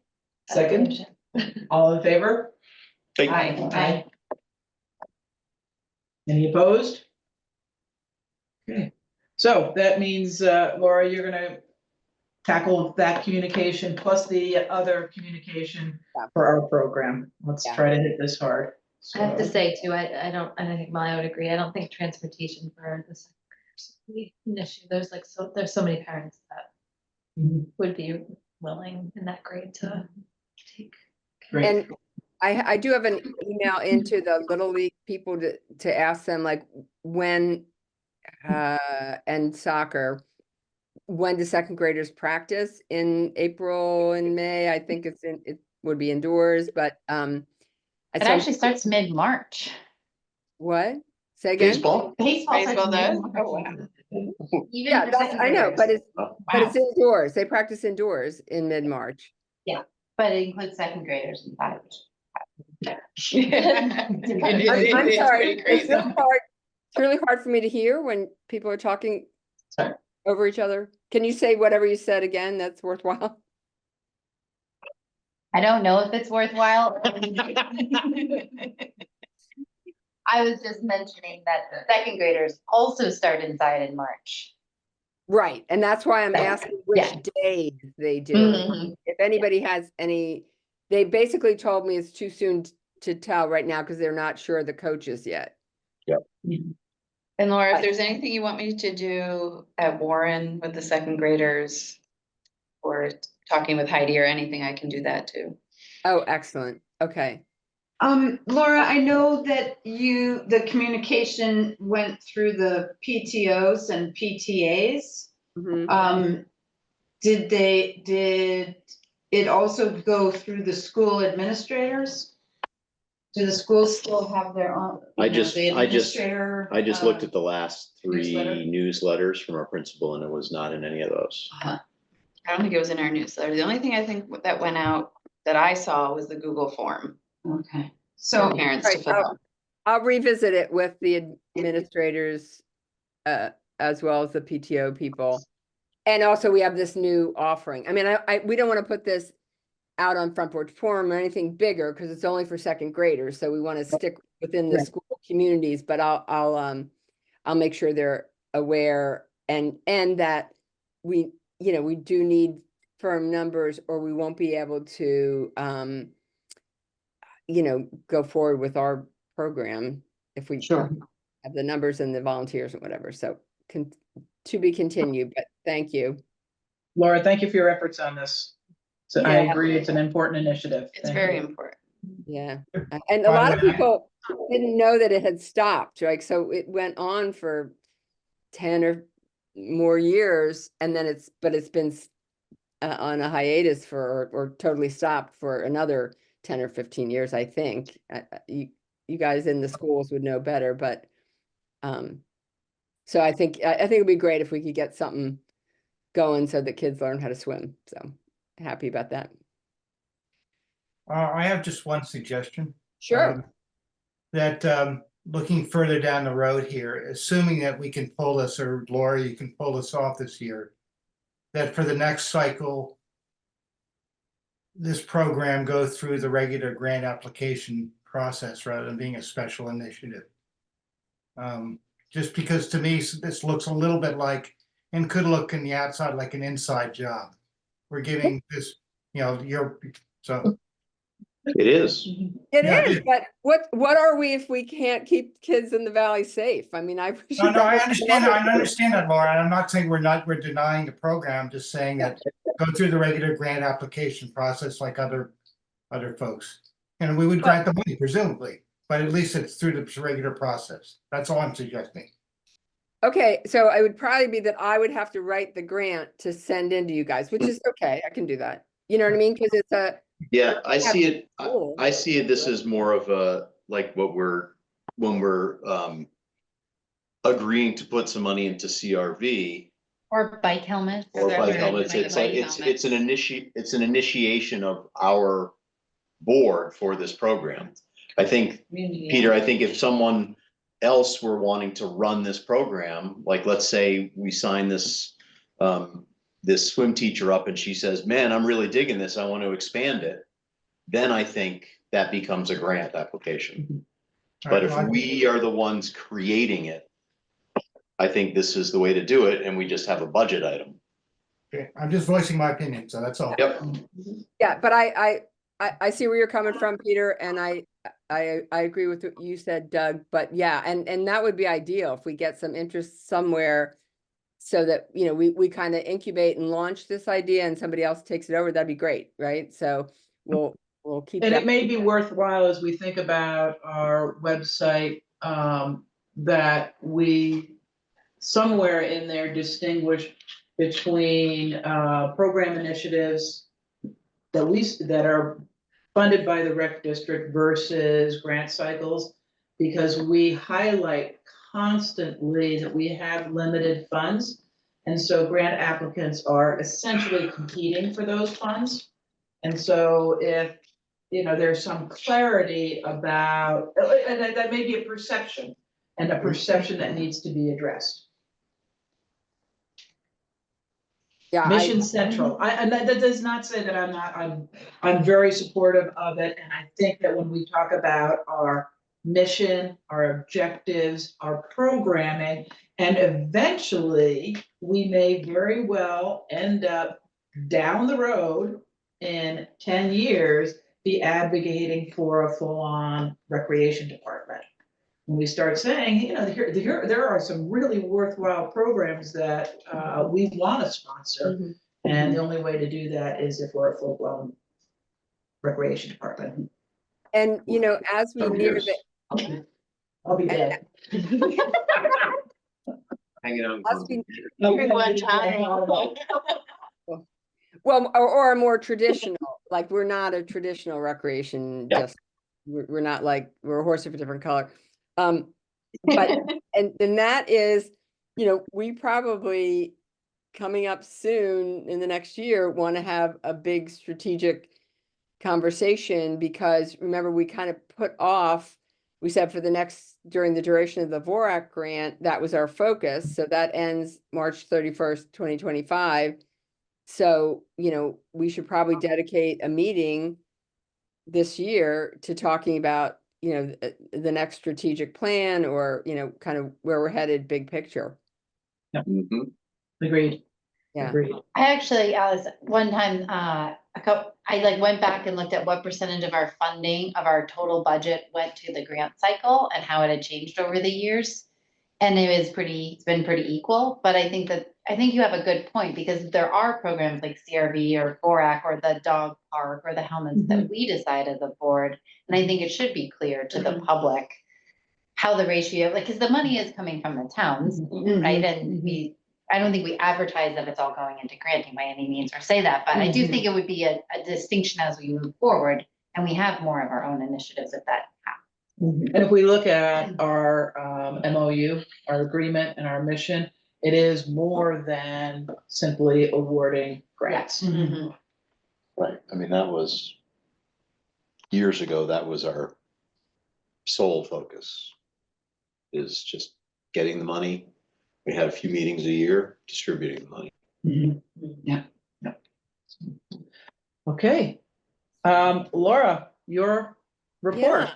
Second, all in favor? Aye. Any opposed? Okay, so that means, Laura, you're gonna tackle that communication plus the other communication Yeah. for our program. Let's Yeah. try to hit this hard. I have to So- say too, I think Molly would agree. I don't think transportation for the second graders would be an issue. There's so many parents that Mhm. would be willing in that grade to take. Great. And I do have an email into the Little League people to ask them like when, and soccer, when do second graders practice? In April and May? I think it would be indoors, but, It actually starts mid-March. what? Say again? Baseball? Baseball Baseball starts does? mid-March. Oh, wow. Even Yeah, for that's, second I know, but graders. it's indoors. They practice indoors in mid-March. But it includes second graders and five. I'm sorry, it's really hard for me to hear when people are talking Sorry. over each other. Can you say whatever you said again? That's worthwhile. I don't know if it's worthwhile. I was just mentioning that the second graders also start inside in March. Right, and that's why I'm asking which Yeah. days they do. Mhm. If anybody has any, they basically told me it's too soon to tell right now because they're not sure the coaches yet. And Laura, if there's anything you want me to do at Warren with the second graders or talking with Heidi or anything, I can do that too. Oh, excellent. Okay. Laura, I know that the communication went through the PTOs and PTAs. Mhm. Did it also go through the school administrators? Do the schools still have their own? I you know, just- the I just- administrator, I just looked at the last newsletter? 3 newsletters from our principal and it was not in any of those. I don't think it was in our newsletter. The only thing I think that went out that I saw was the Google form Okay, for so, parents to Right, fill out. I'll revisit it with the administrators, as well as the PTO people. And also we have this new offering. I mean, we don't want to put this out on Front Porch Forum or anything bigger because it's only for second graders. So we want to stick within the Right. school communities, but I'll make sure they're aware and that we do need firm numbers or we won't be able to, go forward with our program if we sure. have the numbers and the volunteers and whatever. So to be continued, but thank you. Laura, thank you for your efforts on this. So I Yeah. agree, it's an important initiative. It's Thank very you. important. Yeah, and a lot of people didn't know that it had stopped, like, so it went on for 10 or more years, and then it's been on a hiatus or totally stopped for another 10 or 15 years, I think. You guys in the schools would know better, but so I think it'd be great if we could get something going so that kids learn how to swim, so happy about that. I have just one suggestion. Sure. That looking further down the road here, assuming that we can pull this, or Laura, you can pull this off this year, that for the next cycle, this program go through the regular grant application process rather than being a special initiative. Just because to me, this looks a little bit like, and could look in the outside like an inside job. we're giving this, so. It is. It Yeah, is, but what are we if we can't keep kids in the valley safe? I mean, I. wish No, you no, I guys- understand that, Laura, and I'm not saying we're denying the program, just saying that go through the regular grant application process like other folks. And we would grant the money presumably, but at least it's through the regular process. That's all I'm suggesting. Okay, so it would probably be that I would have to write the grant to send in to you guys, which is okay, I can do that. You know what I mean? Because it's a, Yeah, I see it, Cool. I see it, this is more of a, like when we're agreeing to put some money into CRV Or bike helmets. or Or bike helmets, like it's like, it's an initiation of our board for this program. I think, Peter, I think if someone else were wanting to run this program, like, let's say we sign this, this swim teacher up and she says, man, I'm really digging this, I want to expand it. Then I think that becomes a grant application. But if we are the ones creating it, I think this is the way to do it, and we just have a budget item. Okay, I'm just voicing my opinion, so that's all. Yep. yeah, but I see where you're coming from, Peter, and I agree with what you said, Doug, but yeah, and that would be ideal if we get some interest somewhere so that, you know, we kind of incubate and launch this idea and somebody else takes it over, that'd be great, right? So we'll keep And that. it may be worthwhile as we think about our website, that we somewhere in there distinguish between, program initiatives that are funded by the rec district versus grant cycles, because we highlight constantly that we have limited funds. And so grant applicants are essentially competing for those funds. And so if, you know, there's some clarity about, and that may be a perception, and a perception that needs to be addressed. Yeah, Mission Central, and that does not say that I'm very supportive of it, and I think that when we talk about our mission, our objectives, our programming, and eventually, we may very well end up down the road in 10 years, be advocating for a full-on recreation department. When we start saying, you know, there are some really worthwhile programs that we want to sponsor. Mhm. And the only way to do that is if we're a full-blown recreation department. And, you know, as we near the, I'll be dead. Hanging out. as we One time. Well, or a more traditional, like, we're not a traditional recreation, Yeah. just, we're not like, we're a horse of a different color. But, and that is, you know, we probably coming up soon in the next year, want to have a big strategic conversation, because remember, we kind of put off, we said for the next, during the duration of the VORAC grant, that was our focus. So that ends March 31st, 2025. So, you know, we should probably dedicate a meeting this year to talking about, you know, the next strategic plan, or, you know, kind of where we're headed, big picture. Mhm. Agreed. Yeah. Agreed. I actually, Alice, one time, I like went back and looked at what percentage of our funding of our total budget went to the grant cycle and how it had changed over the years. And it's been pretty equal, but I think you have a good point, because there are programs like CRV or VORAC or the dog park or the helmets that we decide as a board. And I think it should be clear to the public how the ratio, like, because the money is coming from the towns, right? And I don't think we advertise that it's all going into granting by any means or say that, but I do think it would be a distinction as we move forward and we have more of our own initiatives if that happens. And if we look at our MOU, our agreement and our mission, it is more than simply awarding grants. Right, I mean, that was years ago, that was our sole focus. Is just getting the money. We had a few meetings a year, distributing the money. Yeah. Okay. Laura, your report. Yeah.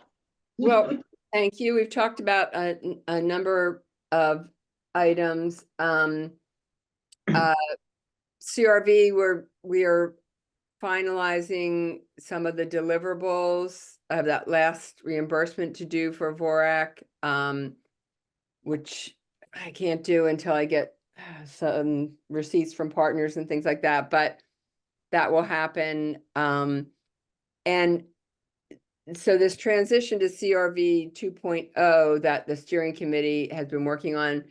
Well, thank you. We've talked about a number of items. CRV, we are finalizing some of the deliverables. I have that last reimbursement to do for Vorak, which I can't do until I get some receipts from partners and things like that, but that will happen. And so this transition to CRV 2.0 that the steering committee has been working on,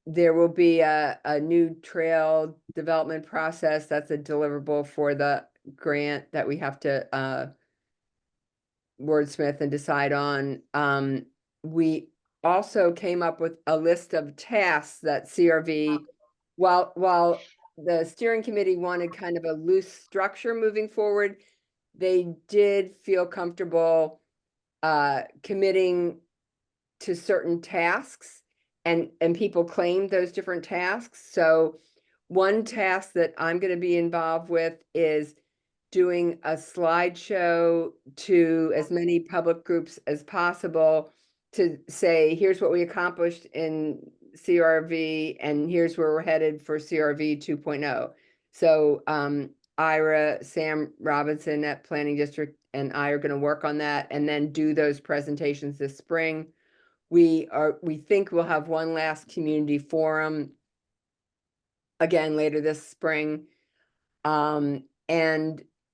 there will be a new trail development process. That's a deliverable for the grant that we have to wordsmith and decide on. We also came up with a list of tasks that CRV, while the steering committee wanted kind of a loose structure moving forward, they did feel comfortable committing to certain tasks, and people claimed those different tasks. So one task that I'm going to be involved with is doing a slideshow to as many public groups as possible to say, here's what we accomplished in CRV and here's where we're headed for CRV 2.0. So Ira, Sam Robinson at Planning District and I are going to work on that and then do those presentations this spring. We think we'll have one last community forum again later this spring. And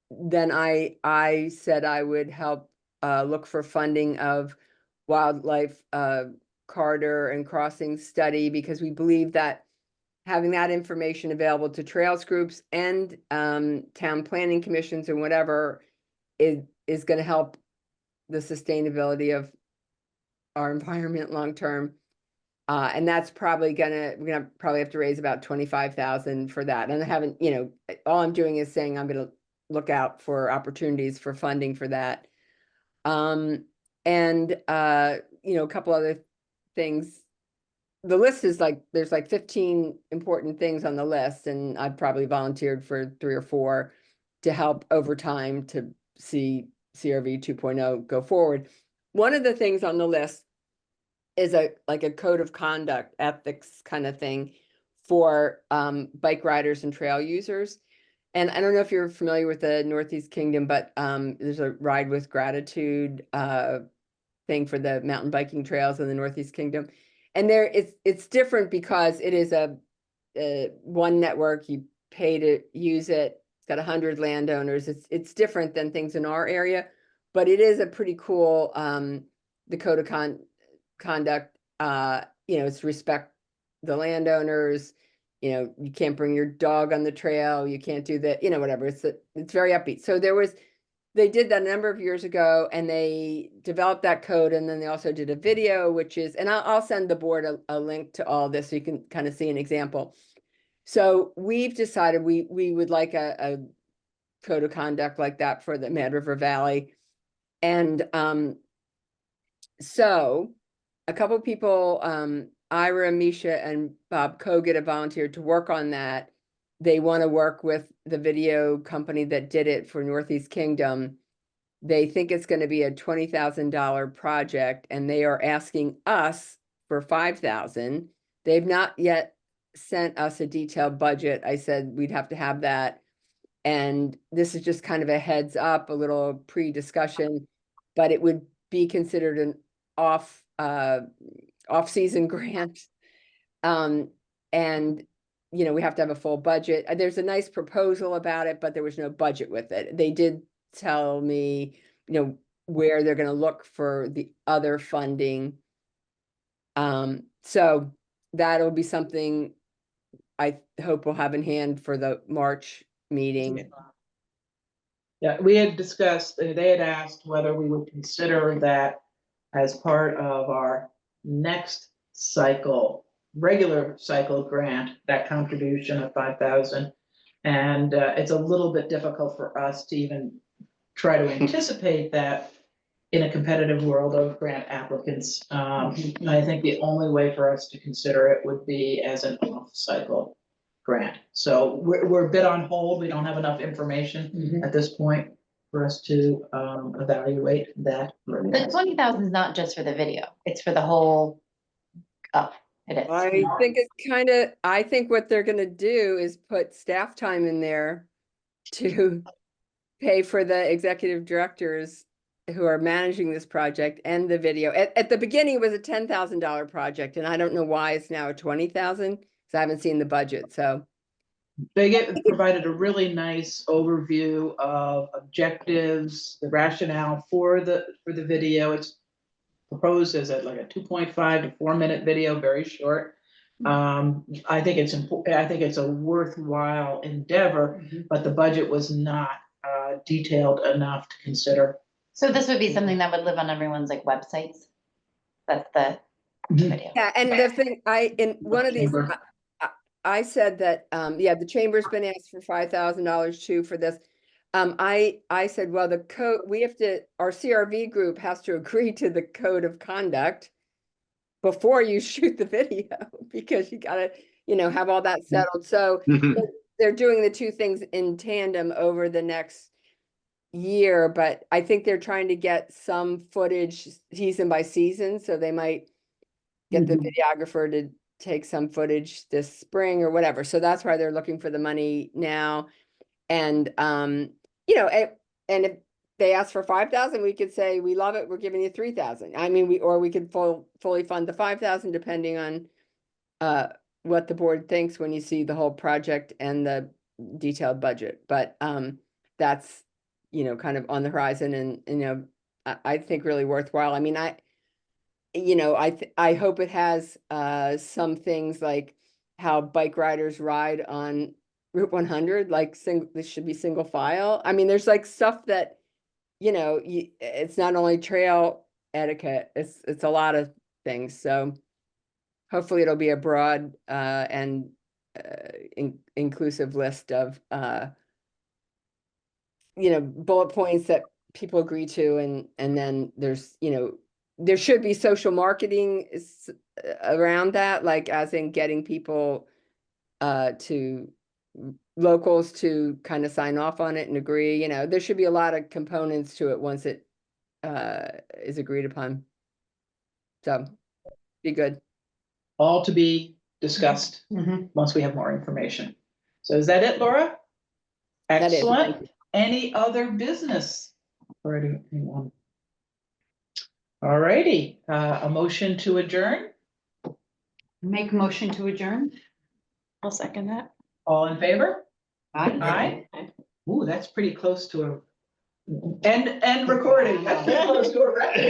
then I said I would help look for funding of wildlife corridor and crossing study, because we believe that having that information available to trails groups and town planning commissions and whatever is going to help the sustainability of our environment long term. And that's probably we're gonna probably have to raise about 25,000 for that. And I haven't, all I'm doing is saying I'm gonna look out for opportunities for funding for that. And a couple other things. The list is there's 15 important things on the list, and I've probably volunteered for 3 or 4 to help over time to see CRV 2.0 go forward. One of the things on the list is a code of conduct, ethics kind of thing for bike riders and trail users. And I don't know if you're familiar with the Northeast Kingdom, but there's a Ride with Gratitude thing for the mountain biking trails in the Northeast Kingdom. And it's different because it is a one network. You pay to use it. It's got 100 landowners. It's different than things in our area, but it is a pretty cool the code of conduct. It's respect the landowners. You can't bring your dog on the trail. You can't do that. Whatever. It's very upbeat. So they did that a number of years ago, and they developed that code, and then they also did a video, and I'll send the board a link to all this so you can kind of see an example. So we've decided we would like a code of conduct like that for the Mad River Valley. And so a couple of people, Ira, Misha, and Bob Kogut have volunteered to work on that. They want to work with the video company that did it for Northeast Kingdom. They think it's going to be a $20,000 project, and they are asking us for $5,000. They've not yet sent us a detailed budget. I said we'd have to have that. And this is just kind of a heads up, a little pre-discussion, but it would be considered an off-season grant. And we have to have a full budget. There's a nice proposal about it, but there was no budget with it. They did tell me, where they're going to look for the other funding. So that'll be something I hope we'll have in hand for the March meeting. Yeah, we had discussed, they had asked whether we would consider that as part of our next cycle, regular cycle grant, that contribution of 5,000. And it's a little bit difficult for us to even try to anticipate that in a competitive world of grant applicants. I think the only way for us to consider it would be as an off-cycle grant. So we're a bit on hold. We don't have enough information at this point for us to evaluate that. The 20,000 is not just for the video, it's for the whole It is. I think I think what they're gonna do is put staff time in there to pay for the executive directors who are managing this project and the video. At the beginning, it was a $10,000 project, and I don't know why it's now a 20,000, because I haven't seen the budget, so. Provided a really nice overview of objectives, the rationale for the video. It's proposed as like a 2.5 to 4 minute video, very short. I think it's important. I think it's a worthwhile endeavor, but the budget was not detailed enough to consider. So this would be something that would live on everyone's like websites? That's the video. Yeah, and the thing, in one of these, Chamber. I said that, yeah, the chamber's been asked for $5,000 too for this. I said, well, the code, our CRV group has to agree to the code of conduct before you shoot the video, because you gotta, have all that settled. So they're doing the two things in tandem over the next year, but I think they're trying to get some footage season by season, so they might get the videographer to take some footage this spring or whatever. So that's why they're looking for the money now. And, and if they ask for 5,000, we could say, we love it, we're giving you 3,000. I mean, we could fully fund the 5,000 depending on what the board thinks when you see the whole project and the detailed budget. But that's, kind of on the horizon, and, I think really worthwhile. I mean, I hope it has some things like how bike riders ride on Route 100, like this should be single file. I mean, there's like stuff that, it's not only trail etiquette, it's a lot of things. So hopefully it'll be a broad and inclusive list of bullet points that people agree to, and then there's there should be social marketing around that, like as in getting people to locals to kind of sign off on it and agree. There should be a lot of components to it once it is agreed upon. So be good. All to be discussed once we have more information. So is that it, Laura? That is. Excellent. Any other business for anyone? All righty, a motion to adjourn. Make a motion to adjourn? I'll second that. All in favor? Aye. Aye. Ooh, that's pretty close to a, and recording, that's pretty close to a record.